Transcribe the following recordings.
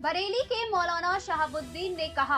बरेली के मौलाना शहाबुद्दीन ने कहा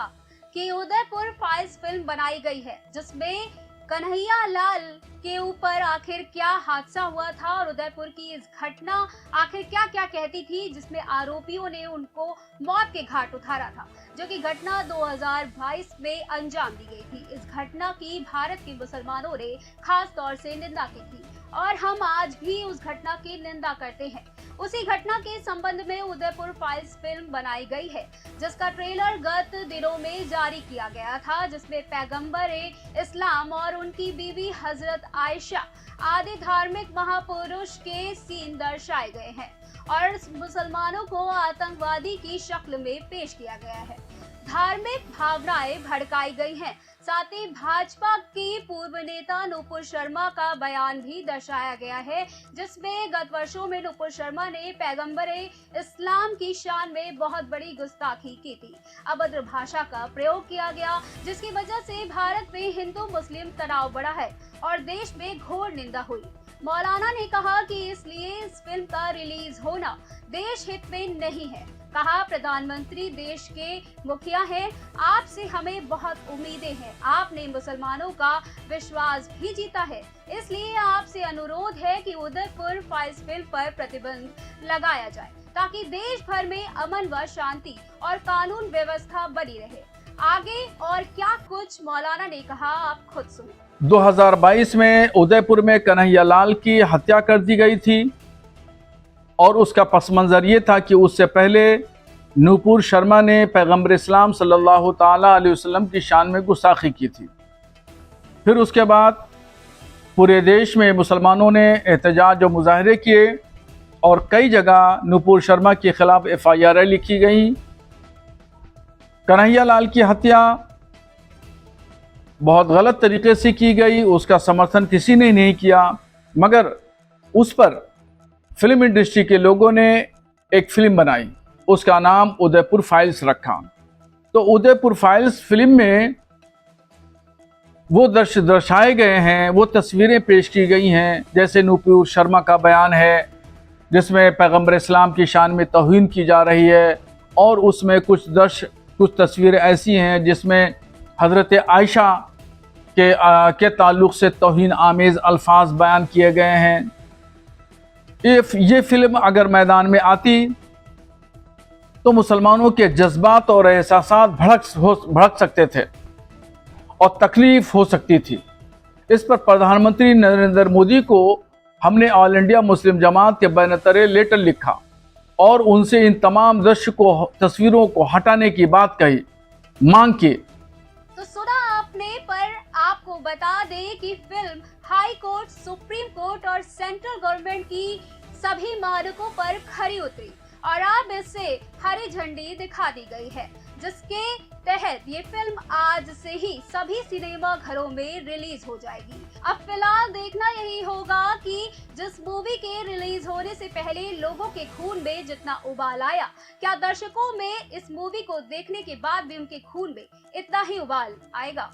कि उदयपुर फाइल्स फिल्म बनाई गई है जिसमें कन्हैया लाल के ऊपर आखिर क्या हादसा हुआ था और उदयपुर की इस घटना आखिर क्या क्या कहती थी, जिसमें आरोपियों ने उनको मौत के घाट उतारा था, जो कि घटना 2022 में अंजाम दी गई थी। इस घटना की भारत के मुसलमानों ने खास तौर से निंदा की थी और हम आज भी उस घटना की निंदा करते हैं। उसी घटना के संबंध में उदयपुर फाइल्स फिल्म बनाई गई है, जिसका ट्रेलर गत दिनों में जारी किया गया था, जिसमें पैगंबर इस्लाम और उनकी बीवी हजरत आयशा आदि धार्मिक महापुरुष के सीन दर्शाए गए हैं और मुसलमानों को आतंकवादी की शक्ल में पेश किया गया है। धार्मिक भावनाएं भड़काई गई हैं। साथ ही भाजपा की पूर्व नेता नुपुर शर्मा का बयान भी दर्शाया गया है, जिसमें गत वर्षों में नुपुर शर्मा ने पैगंबर इस्लाम की शान में बहुत बड़ी गुस्ताखी की थी। अभद्र भाषा का प्रयोग किया गया, जिसकी वजह से भारत में हिंदू मुस्लिम तनाव बढ़ा है और देश में घोर निंदा हुई। मौलाना ने कहा कि इसलिए इस फिल्म का रिलीज होना देश हित में नहीं है। कहा, प्रधानमंत्री देश के मुखिया हैं, आपसे हमें बहुत उम्मीदें हैं। आपने मुसलमानों का विश्वास भी जीता है, इसलिए आपसे अनुरोध है कि उदयपुर फाइल्स फिल्म पर प्रतिबंध लगाया जाए ताकि देश भर में अमन व शांति और कानून व्यवस्था बनी रहे। आगे और क्या कुछ मौलाना ने कहा, आप खुद सुनिए। 2022 में उदयपुर में कन्हैया लाल की हत्या कर दी गई थी और उसका पस मंज़र ये था कि उससे पहले नुपुर शर्मा ने पैगंबर इस्लाम सल्लल्लाहु ताला अलैहि वसल्लम की शान में गुस्ताखी की थी। फिर उसके बाद पूरे देश में मुसलमानों ने एहतजाज और मुजाहरे किए और कई जगह नुपुर शर्मा के खिलाफ FIR लिखी गई। कन्हैया लाल की हत्या बहुत गलत तरीके से की गई, उसका समर्थन किसी ने नहीं किया, मगर उस पर फिल्म इंडस्ट्री के लोगों ने एक फिल्म बनाई, उसका नाम उदयपुर फाइल्स रखा। तो उदयपुर फाइल्स फिल्म में वो दर्शाए गए हैं, वो तस्वीरें पेश की गई हैं, जैसे नुपुर शर्मा का बयान है जिसमें पैगंबर इस्लाम की शान में तौहीन की जा रही है और उसमें कुछ तस्वीरें ऐसी हैं जिसमें हज़रत आयशा के ताल्लुक़ से तौहीन आमेज़ अल्फाज बयान किए गए हैं। ये फिल्म अगर मैदान में आती तो मुसलमानों के जज्बात और एहसासात भड़क सकते थे और तकलीफ हो सकती थी। इस पर प्रधानमंत्री नरेंद्र मोदी को हमने ऑल इंडिया मुस्लिम जमात के बैनर लेटर लिखा और उनसे इन तमाम तस्वीरों को हटाने की बात कही, मांग की। तो सुना आपने, पर आपको बता दें कि film high court, supreme court और सेंट्रल गवर्नमेंट की सभी मानकों पर खरी उतरी और अब इससे हरी झंडी दिखा दी गई है, जिसके तहत ये फिल्म आज से ही सभी सिनेमा घरों में रिलीज हो जाएगी। अब फिलहाल देखना यही होगा कि जिस मूवी के रिलीज होने से पहले लोगों के खून में जितना उबाल आया, क्या दर्शकों में इस मूवी को देखने के बाद भी उनके खून में इतना ही उबाल आएगा।